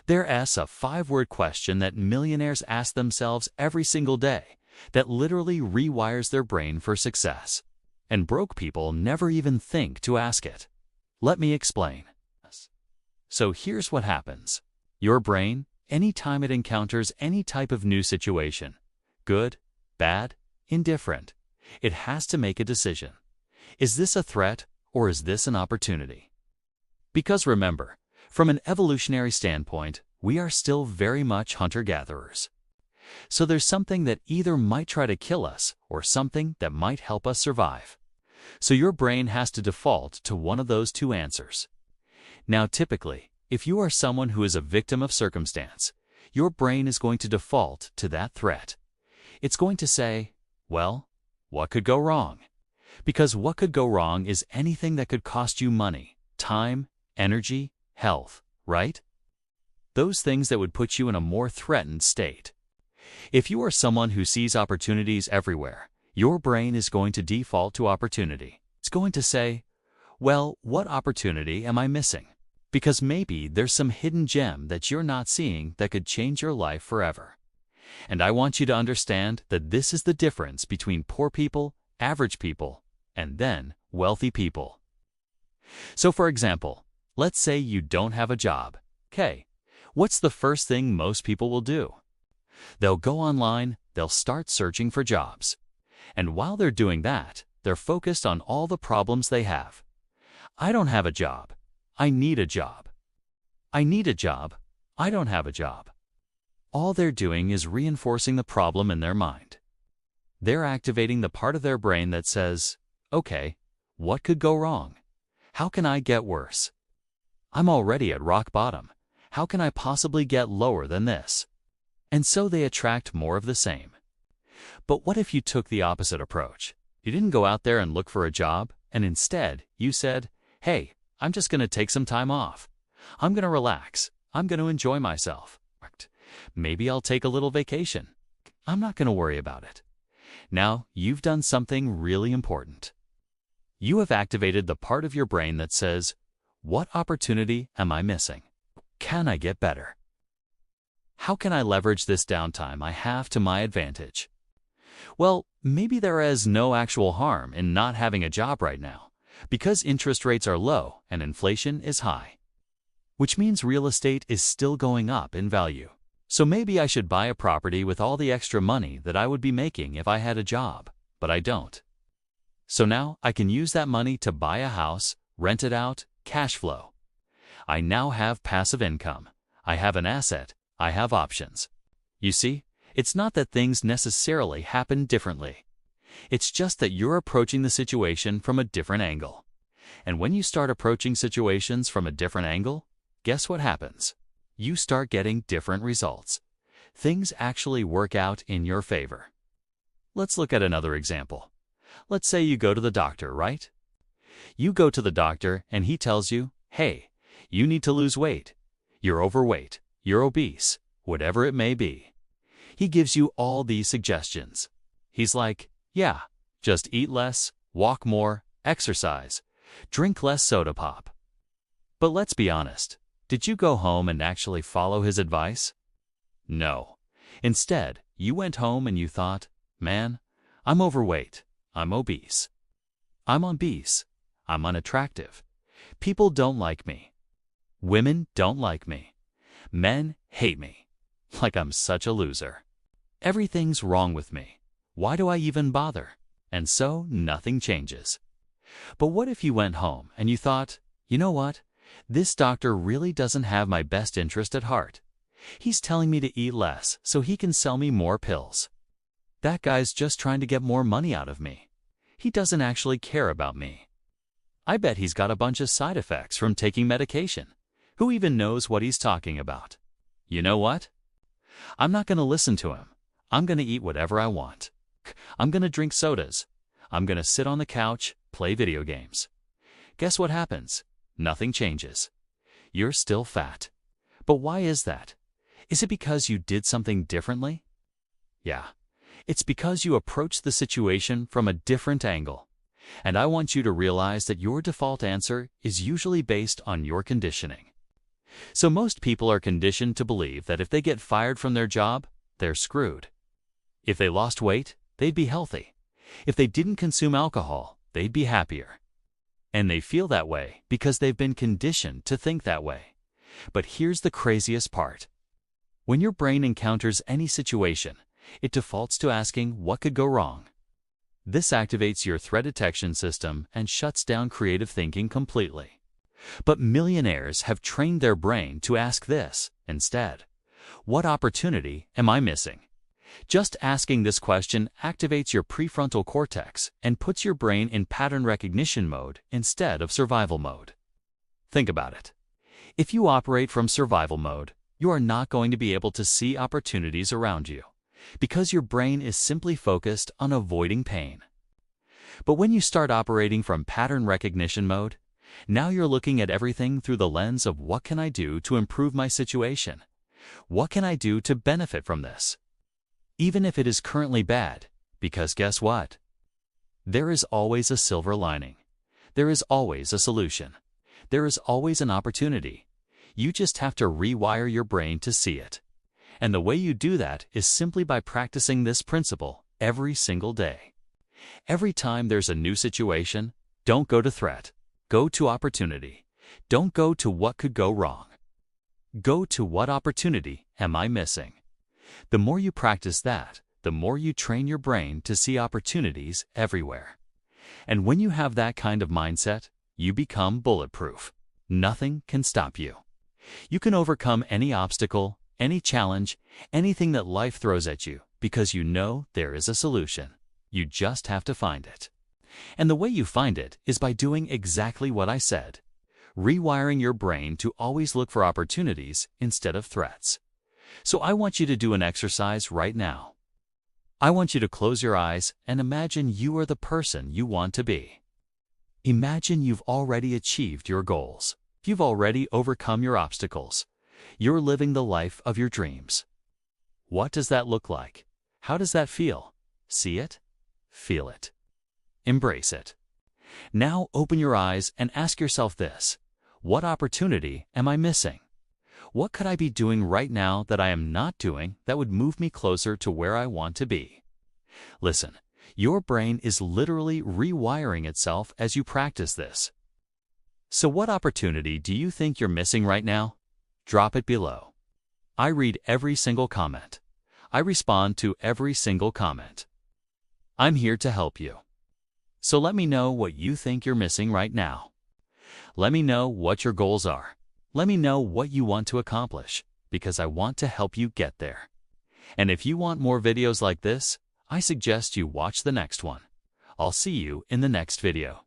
There's a 5-word question that millionaires ask themselves every single day that literally rewires their brain for success. And broke people never even think to ask it. Let me explain. So here's what happens. Your brain, anytime it encounters any type of new situation, good, bad, indifferent, it has to make a decision. Is this a threat or is this an opportunity? Because remember, from an evolutionary standpoint, we are still very much hunter-gatherers. So there's something that either might try to kill us or something that might help us survive. So your brain has to default to one of those two answers. Now typically, if you are someone who is a victim of circumstance, your brain is going to default to that threat. It's going to say, well, what could go wrong? Because what could go wrong is anything that could cost you money, time, energy, health, right? Those things that would put you in a more threatened state. If you are someone who sees opportunities everywhere, your brain is going to default to opportunity. It's going to say, well, what opportunity am I missing? Because maybe there's some hidden gem that you're not seeing that could change your life forever. And I want you to understand that this is the difference between poor people, average people, and then wealthy people. So for example, let's say you don't have a job. Okay, what's the first thing most people will do? They'll go online, they'll start searching for jobs. And while they're doing that, they're focused on all the problems they have. I don't have a job. I need a job. I need a job. I don't have a job. All they're doing is reinforcing the problem in their mind. They're activating the part of their brain that says, okay, what could go wrong? How can I get worse? I'm already at rock bottom. How can I possibly get lower than this? And so they attract more of the same. But what if you took the opposite approach? You didn't go out there and look for a job, and instead you said, hey, I'm just going to take some time off. I'm going to relax. I'm going to enjoy myself. Maybe I'll take a little vacation. I'm not going to worry about it. Now you've done something really important. You have activated the part of your brain that says, what opportunity am I missing? Can I get better? How can I leverage this downtime I have to my advantage? Well, maybe there is no actual harm in not having a job right now, because interest rates are low and inflation is high, which means real estate is still going up in value. So maybe I should buy a property with all the extra money that I would be making if I had a job, but I don't. So now I can use that money to buy a house, rent it out, cash flow. I now have passive income. I have an asset. I have options. You see, it's not that things necessarily happen differently. It's just that you're approaching the situation from a different angle. And when you start approaching situations from a different angle, guess what happens? You start getting different results. Things actually work out in your favor. Let's look at another example. Let's say you go to the doctor, right? You go to the doctor and he tells you, hey, you need to lose weight. You're overweight. You're obese. Whatever it may be. He gives you all these suggestions. He's like, yeah, just eat less, walk more, exercise, drink less soda pop. But let's be honest. Did you go home and actually follow his advice? No. Instead, you went home and you thought, man, I'm overweight. I'm obese. I'm obese. I'm unattractive. People don't like me. Women don't like me. Men hate me. Like I'm such a loser. Everything's wrong with me. Why do I even bother? And so nothing changes. But what if you went home and you thought, you know what? This doctor really doesn't have my best interest at heart. He's telling me to eat less so he can sell me more pills. That guy's just trying to get more money out of me. He doesn't actually care about me. I bet he's got a bunch of side effects from taking medication. Who even knows what he's talking about? You know what? I'm not going to listen to him. I'm going to eat whatever I want. I'm going to drink sodas. I'm going to sit on the couch, play video games. Guess what happens? Nothing changes. You're still fat. But why is that? Is it because you did something differently? Yeah, it's because you approached the situation from a different angle. And I want you to realize that your default answer is usually based on your conditioning. So most people are conditioned to believe that if they get fired from their job, they're screwed. If they lost weight, they'd be healthy. If they didn't consume alcohol, they'd be happier. And they feel that way because they've been conditioned to think that way. But here's the craziest part. When your brain encounters any situation, it defaults to asking what could go wrong. This activates your threat detection system and shuts down creative thinking completely. But millionaires have trained their brain to ask this instead. What opportunity am I missing? Just asking this question activates your prefrontal cortex and puts your brain in pattern recognition mode instead of survival mode. Think about it. If you operate from survival mode, you are not going to be able to see opportunities around you, because your brain is simply focused on avoiding pain. But when you start operating from pattern recognition mode, now you're looking at everything through the lens of what can I do to improve my situation? What can I do to benefit from this? Even if it is currently bad, because guess what? There is always a silver lining. There is always a solution. There is always an opportunity. You just have to rewire your brain to see it. And the way you do that is simply by practicing this principle every single day. Every time there's a new situation, don't go to threat. Go to opportunity. Don't go to what could go wrong. Go to what opportunity am I missing? The more you practice that, the more you train your brain to see opportunities everywhere. And when you have that kind of mindset, you become bulletproof. Nothing can stop you. You can overcome any obstacle, any challenge, anything that life throws at you, because you know there is a solution. You just have to find it. And the way you find it is by doing exactly what I said, rewiring your brain to always look for opportunities instead of threats. So I want you to do an exercise right now. I want you to close your eyes and imagine you are the person you want to be. Imagine you've already achieved your goals. You've already overcome your obstacles. You're living the life of your dreams. What does that look like? How does that feel? See it? Feel it. Embrace it. Now open your eyes and ask yourself this: what opportunity am I missing? What could I be doing right now that I am not doing that would move me closer to where I want to be? Listen, your brain is literally rewiring itself as you practice this. So what opportunity do you think you're missing right now? Drop it below. I read every single comment. I respond to every single comment. I'm here to help you. So let me know what you think you're missing right now. Let me know what your goals are. Let me know what you want to accomplish, because I want to help you get there. And if you want more videos like this, I suggest you watch the next one. I'll see you in the next video.